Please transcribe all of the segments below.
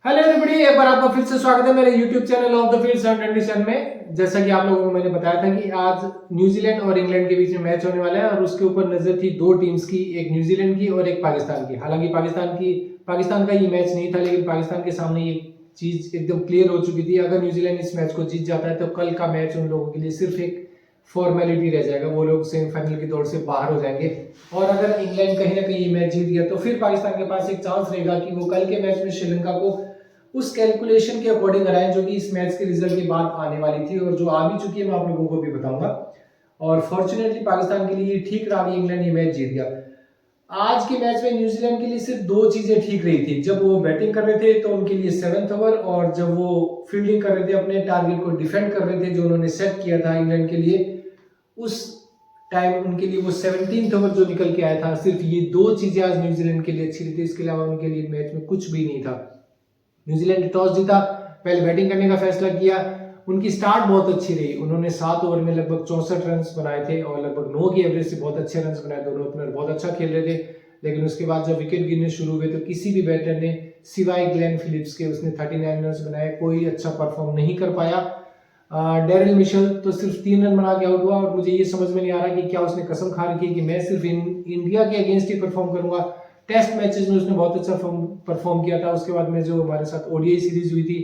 Hello everybody, एक बार आपका फिर से स्वागत है मेरे YouTube channel of the field sun condition में। जैसा कि आप लोगों को मैंने बताया था कि आज न्यूजीलैंड और इंग्लैंड के बीच में मैच होने वाला है और उसके ऊपर नजर थी दो टीम्स की, एक न्यूजीलैंड की और एक पाकिस्तान की। हालांकि पाकिस्तान का ये मैच नहीं था, लेकिन पाकिस्तान के सामने ये चीज एकदम क्लियर हो चुकी थी। अगर न्यूजीलैंड इस मैच को जीत जाता है तो कल का मैच उन लोगों के लिए सिर्फ एक फॉर्मेलिटी रह जाएगा, वो लोग सेमीफाइनल की दौड़ से बाहर हो जाएंगे। और अगर इंग्लैंड कहीं ना कहीं ये मैच जीत गया तो फिर पाकिस्तान के पास एक चांस रहेगा कि वो कल के मैच में श्रीलंका को उस कैलकुलेशन के अकॉर्डिंग हराएं जो कि इस मैच के रिजल्ट के बाद आने वाली थी और जो आ भी चुकी है, मैं आप लोगों को भी बताऊंगा। और फॉर्चुनेटली पाकिस्तान के लिए ठीक रहा कि इंग्लैंड ये मैच जीत गया। आज के मैच में न्यूजीलैंड के लिए सिर्फ दो चीजें ठीक रही थी। जब वो बैटिंग कर रहे थे तो उनके लिए 7th ओवर, और जब वो फील्डिंग कर रहे थे, अपने टारगेट को डिफेंड कर रहे थे जो उन्होंने सेट किया था इंग्लैंड के लिए, उस टाइम उनके लिए वो 17th ओवर जो निकल के आया था, सिर्फ ये दो चीजें आज न्यूजीलैंड के लिए अच्छी रही थी। इसके अलावा उनके लिए मैच में कुछ भी नहीं था। न्यूजीलैंड ने टॉस जीता, पहले बैटिंग करने का फैसला किया। उनकी स्टार्ट बहुत अच्छी रही। उन्होंने 7 ओवर में लगभग 64 रन बनाए थे और लगभग 9 की एवरेज से बहुत अच्छे रन बनाए। दोनों ओपनर बहुत अच्छा खेल रहे थे, लेकिन उसके बाद जब विकेट गिरने शुरू हुए तो किसी भी बैटर ने सिवाय ग्लेन फिलिप्स के, उसने 39 रन बनाए, कोई अच्छा परफॉर्म नहीं कर पाया। डेरिल मिशेल तो सिर्फ 3 रन बना के आउट हुआ और मुझे ये समझ में नहीं आ रहा कि क्या उसने कसम खा रखी है कि मैं सिर्फ इंडिया के अगेंस्ट ही परफॉर्म करूंगा। टेस्ट मैचेस में उसने बहुत अच्छा परफॉर्म किया था। उसके बाद में जो हमारे साथ ओडीआई सीरीज हुई थी,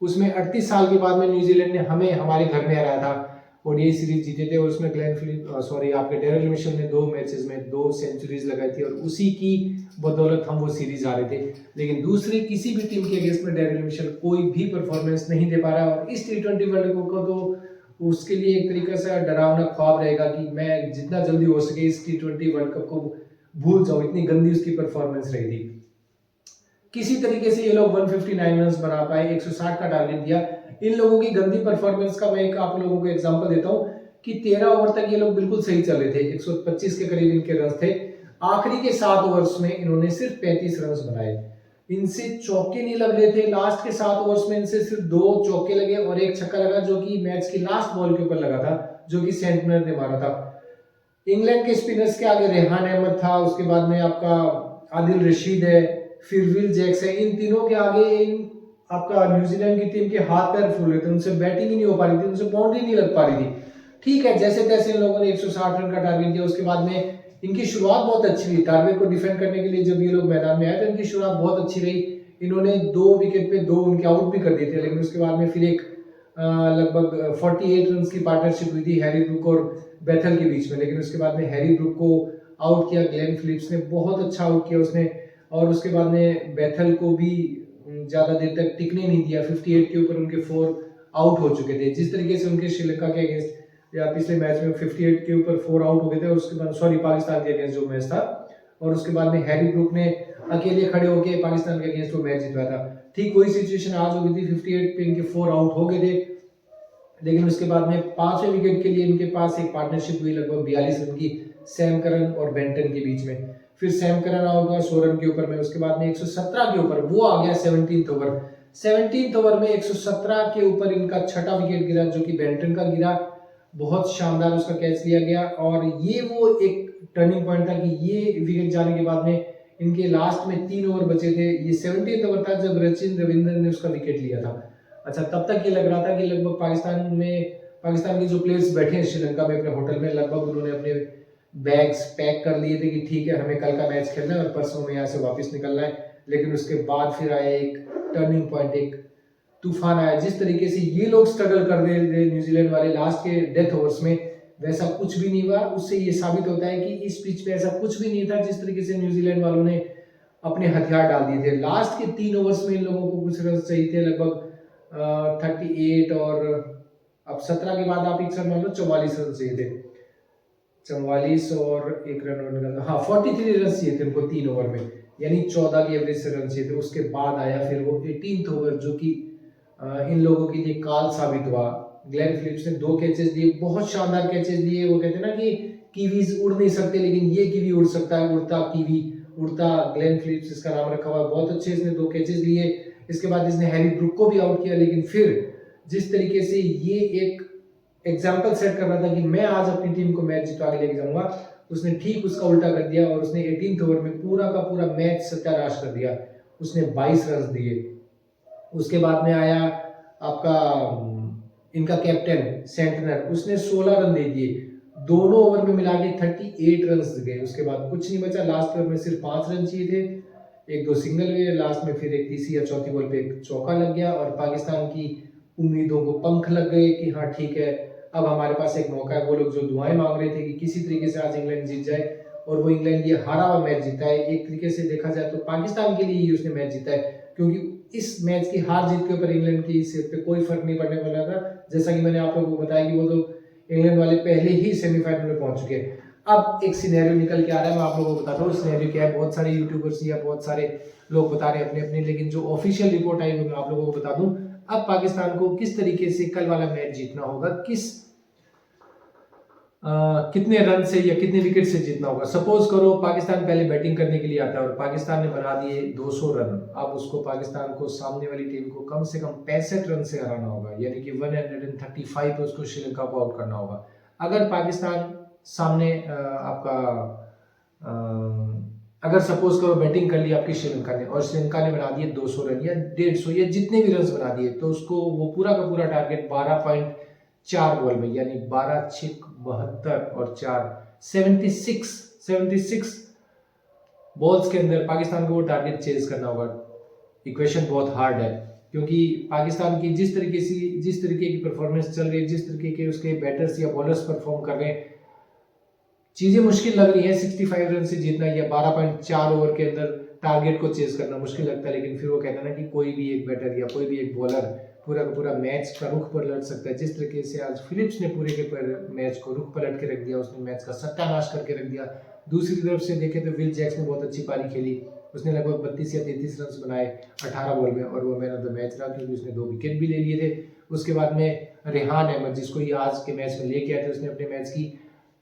उसमें 38 साल के बाद में न्यूजीलैंड ने हमें हमारे घर में हराया था। ओडीआई सीरीज जीते थे और उसमें आपके डेरिल मिशेल ने 2 मैचेस में 2 सेंचुरीज लगाई थी और उसी की बदौलत हम वो सीरीज आ रहे थे। लेकिन दूसरी किसी भी टीम के अगेंस्ट में डेरिल मिशेल कोई भी परफॉर्मेंस नहीं दे पा रहा है और इस T20 वर्ल्ड कप को तो उसके लिए एक तरीके से डरावना ख्वाब रहेगा कि मैं जितना जल्दी हो सके इस T20 वर्ल्ड कप को भूल जाओ, इतनी गंदी उसकी परफॉर्मेंस रही थी। किसी तरीके से ये लोग 159 रन बना पाए, 160 का टारगेट दिया। इन लोगों की गंदी परफॉर्मेंस का मैं एक आप लोगों को एग्जांपल देता हूं कि 13 ओवर तक ये लोग बिल्कुल सही चल रहे थे, 125 के करीब इनके रन थे। आखिरी के 7 ओवर्स में इन्होंने सिर्फ 35 रन बनाए। इनसे चौके नहीं लग रहे थे। लास्ट के 7 ओवर्स में इनसे सिर्फ 2 चौके लगे और एक छक्का लगा जो कि मैच की लास्ट बॉल के ऊपर लगा था, जो कि सेंटनर ने मारा था। इंग्लैंड के स्पिनर्स के आगे रेहान अहमद था, उसके बाद में आपका आदिल रशीद है, फिर विल जैक्स है। इन तीनों के आगे आपका न्यूजीलैंड की टीम के हाथ पैर फूल रहे थे, उनसे बैटिंग ही नहीं हो पा रही थी, उनसे बाउंड्री नहीं लग पा रही थी। ठीक है, जैसे तैसे इन लोगों ने 160 रन का टारगेट दिया। उसके बाद में इनकी शुरुआत बहुत अच्छी हुई। टारगेट को डिफेंड करने के लिए जब ये लोग मैदान में आए तो इनकी शुरुआत बहुत अच्छी रही। इन्होंने 2 विकेट पे 2 उनके आउट भी कर दिए थे, लेकिन उसके बाद में फिर एक लगभग 48 रन की पार्टनरशिप हुई थी हैरी ब्रूक और बेथल के बीच में। लेकिन उसके बाद में हैरी ब्रूक को आउट किया ग्लेन फिलिप्स ने, बहुत अच्छा आउट किया उसने। और उसके बाद में बेथल को भी ज्यादा देर तक टिकने नहीं दिया। 58 के ऊपर उनके 4 आउट हो चुके थे। जिस तरीके से उनके श्रीलंका के अगेंस्ट या पिछले मैच में 58 के ऊपर 4 आउट हो गए थे, और उसके बाद पाकिस्तान के अगेंस्ट जो मैच था, और उसके बाद में हैरी ब्रूक ने अकेले खड़े होकर पाकिस्तान के अगेंस्ट वो मैच जितवाया था। ठीक वही सिचुएशन आज हो गई थी। 58 पे इनके 4 आउट हो गए थे, लेकिन उसके बाद में 5वें विकेट के लिए इनके पास एक पार्टनरशिप हुई लगभग 42 रन की, सैम करन और बेंटन के बीच में। फिर सैम करन आउट हुआ 100 रन के ऊपर में। उसके बाद में 117 के ऊपर वो आ गया 17th ओवर। 17th ओवर में 117 के ऊपर इनका 6ठा विकेट गिरा, जो कि बेंटन का गिरा। बहुत शानदार उसका कैच लिया गया और ये वो एक टर्निंग पॉइंट था कि ये विकेट जाने के बाद में इनके लास्ट में 3 ओवर बचे थे। ये 17th ओवर था जब रचिन रविंद्रन ने उसका विकेट लिया था। अच्छा, तब तक ये लग रहा था कि लगभग पाकिस्तान के जो प्लेयर्स बैठे हैं श्रीलंका में अपने होटल में, लगभग उन्होंने अपने बैग्स पैक कर लिए थे कि ठीक है, हमें कल का मैच खेलना है और परसों में यहाँ से वापस निकलना है। लेकिन उसके बाद फिर आया एक टर्निंग पॉइंट, एक तूफान आया। जिस तरीके से ये लोग स्ट्रगल कर रहे थे न्यूजीलैंड वाले लास्ट के डेथ ओवर्स में, वैसा कुछ भी नहीं हुआ। उससे ये साबित होता है कि इस पिच पे ऐसा कुछ भी नहीं था जिस तरीके से न्यूजीलैंड वालों ने अपने हथियार डाल दिए थे। लास्ट के 3 ओवर्स में इन लोगों को कुछ रन चाहिए थे, लगभग 38, और अब 17 के बाद आप एक मान लो 44 रन चाहिए थे। 44 और 1 रन और निकलना, हाँ 43 रन चाहिए थे उनको 3 ओवर में, यानी 14 की एवरेज से रन चाहिए थे। उसके बाद आया फिर वो 18th ओवर, जो कि इन लोगों के लिए काल साबित हुआ। ग्लेन फिलिप्स ने 2 कैचेस दिए, बहुत शानदार कैचेस दिए। वो कहते हैं ना कि कीवीज उड़ नहीं सकते, लेकिन ये कीवी उड़ सकता है, उड़ता कीवी, उड़ता ग्लेन फिलिप्स इसका नाम रखा हुआ। बहुत अच्छे इसने 2 कैचेस लिए। इसके बाद इसने हैरी ब्रूक को भी आउट किया। लेकिन फिर जिस तरीके से ये एक एग्जाम्पल सेट कर रहा था कि मैं आज अपनी टीम को मैच जितवा के लेके जाऊंगा, उसने ठीक उसका उल्टा कर दिया और उसने 18th ओवर में पूरा का पूरा मैच सत्यानाश कर दिया। उसने 22 रन दिए। उसके बाद में आया आपका इनका कैप्टन सेंटनर, उसने 16 रन दे दिए, दोनों ओवर में मिला के 38 रन गए। उसके बाद कुछ नहीं बचा, लास्ट ओवर में सिर्फ 5 रन चाहिए थे, एक दो सिंगल हुए, लास्ट में फिर एक तीसरी या चौथी बॉल पे एक चौका लग गया और पाकिस्तान की उम्मीदों को पंख लग गए कि हाँ ठीक है, अब हमारे पास एक मौका है। वो लोग जो दुआएं मांग रहे थे कि किसी तरीके से आज इंग्लैंड जीत जाए, और वो इंग्लैंड ये हारा हुआ मैच जीता है। एक तरीके से देखा जाए तो पाकिस्तान के लिए ही उसने मैच जीता है, क्योंकि इस मैच की हार जीत के ऊपर इंग्लैंड की सिर पे कोई फर्क नहीं पड़ने वाला था। जैसा कि मैंने आप लोगों को बताया कि वो तो इंग्लैंड वाले पहले ही सेमीफाइनल में पहुंच चुके हैं। अब एक सिनेरियो निकल के आ रहा है, मैं आप लोगों को बताता हूँ सिनेरियो क्या है। बहुत सारे यूट्यूबर्स या बहुत सारे लोग बता रहे हैं अपने अपने, लेकिन जो ऑफिशियल रिपोर्ट आई वो मैं आप लोगों को बता दूं। अब पाकिस्तान को किस तरीके से कल वाला मैच जीतना होगा, कितने रन से या कितने विकेट से जीतना होगा। सपोज करो पाकिस्तान पहले बैटिंग करने के लिए आता है और पाकिस्तान ने बना दिए 200 रन। अब उसको पाकिस्तान को सामने वाली टीम को कम से कम 65 रन से हराना होगा, यानी कि 135 पे उसको श्रीलंका को आउट करना होगा। अगर पाकिस्तान सामने अगर सपोज करो बैटिंग कर ली आपकी श्रीलंका ने और श्रीलंका ने बना दिए 200 रन या 150 या जितने भी रन बना दिए, तो उसको वो पूरा का पूरा टारगेट 12.4 बॉल में, यानी 12 6 72 और 4 76 बॉल्स के अंदर पाकिस्तान को वो टारगेट चेज करना होगा। इक्वेशन बहुत हार्ड है, क्योंकि पाकिस्तान की जिस तरीके की परफॉर्मेंस चल रही है, जिस तरीके के उसके बैटर्स या बॉलर्स परफॉर्म कर रहे हैं, चीजें मुश्किल लग रही है। 65 रन से जीतना या 12.4 ओवर के अंदर टारगेट को चेज करना मुश्किल लगता है, लेकिन फिर वो कहता है ना कि कोई भी एक बैटर या कोई भी एक बॉलर पूरा का पूरा मैच का रुख पलट सकता है। जिस तरीके से आज फिलिप्स ने पूरे के मैच को रुख पलट के रख दिया, उसने मैच का सत्यानाश करके रख दिया। दूसरी तरफ से देखें तो विल जैक्स ने बहुत अच्छी पारी खेली, उसने लगभग 32 या 33 रन बनाए 18 बॉल में और वो मैन ऑफ द मैच रहा, क्योंकि उसने 2 विकेट भी ले लिए थे। उसके बाद में रेहान अहमद, जिसको ये आज के मैच में लेके आए थे, उसने अपने मैच की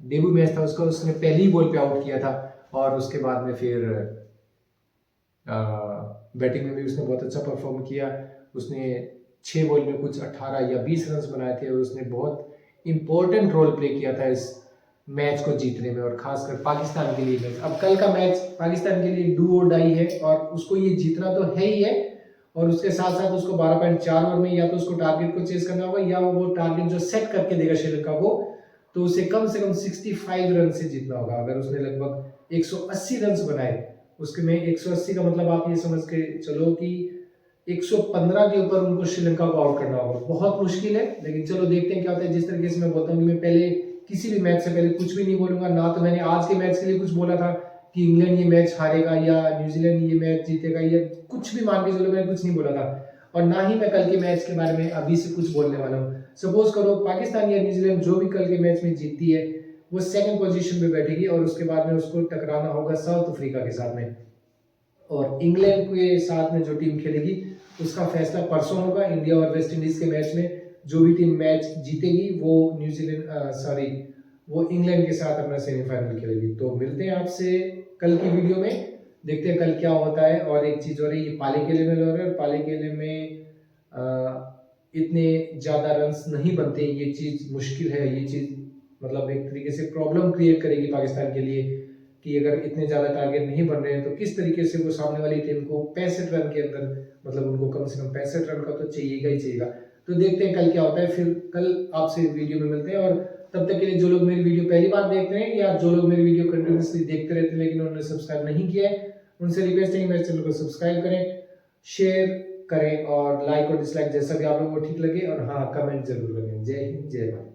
डेब्यू मैच था उसका, उसने पहली बॉल पे आउट किया था और उसके बाद में फिर बैटिंग में भी उसने बहुत अच्छा परफॉर्म किया। उसने 6 बॉल में कुछ 18 या 20 रन बनाए थे और उसने बहुत इंपॉर्टेंट रोल प्ले किया था इस मैच को जीतने में, और खासकर पाकिस्तान के लिए मैच। अब कल का मैच पाकिस्तान के लिए डू और डाई है और उसको ये जीतना तो है ही है, और उसके साथ साथ उसको 12.4 ओवर में या तो उसको टारगेट को चेज करना होगा, या वो टारगेट जो सेट करके देगा श्रीलंका को, तो उसे कम से कम 65 रन से जीतना होगा। अगर उसने लगभग 180 रन बनाए, उसके में 180 का मतलब आप ये समझ के चलो कि 115 के ऊपर उनको श्रीलंका को आउट करना होगा। बहुत मुश्किल है, लेकिन चलो देखते हैं क्या होता है। जिस तरीके से मैं बोलता हूँ कि मैं पहले किसी भी मैच से पहले कुछ भी नहीं बोलूंगा, ना तो मैंने आज के मैच के लिए कुछ बोला था कि इंग्लैंड ये मैच हारेगा या न्यूजीलैंड ये मैच जीतेगा, या कुछ भी मान के चलो, मैंने कुछ नहीं बोला था। और ना ही मैं कल के मैच के बारे में अभी से कुछ बोलने वाला हूँ। सपोज करो पाकिस्तान या न्यूजीलैंड जो भी कल के मैच में जीतती है, वो सेकंड पोजीशन पे बैठेगी और उसके बाद में उसको टकराना होगा साउथ अफ्रीका के साथ में, और इंग्लैंड के साथ में जो टीम खेलेगी उसका फैसला परसों होगा। इंडिया और वेस्ट इंडीज के मैच में जो भी टीम मैच जीतेगी वो इंग्लैंड के साथ अपना सेमीफाइनल खेलेगी। तो मिलते हैं आपसे कल की वीडियो में, देखते हैं कल क्या होता है। और एक चीज हो रही है, ये पाले केले में हो रहा है, पाले केले में इतने ज्यादा रन्स नहीं बनते, ये चीज मुश्किल है। ये चीज मतलब एक तरीके से प्रॉब्लम क्रिएट करेगी पाकिस्तान के लिए कि अगर इतने ज्यादा टारगेट नहीं बन रहे हैं तो किस तरीके से वो सामने वाली टीम को 65 रन के अंदर, मतलब उनको कम से कम 65 रन का तो चाहिएगा ही चाहिएगा। तो देखते हैं कल क्या होता है, फिर कल आपसे वीडियो में मिलते हैं। और तब तक के लिए जो लोग मेरी वीडियो पहली बार देख रहे हैं या जो लोग मेरी वीडियो कंटिन्यूसली देखते रहते हैं लेकिन उन्होंने सब्सक्राइब नहीं किया है, उनसे रिक्वेस्ट है कि मेरे चैनल को सब्सक्राइब करें, शेयर करें और लाइक और डिसलाइक जैसा भी आप लोगों को ठीक लगे, और हाँ कमेंट जरूर करें। जय हिंद, जय भारत।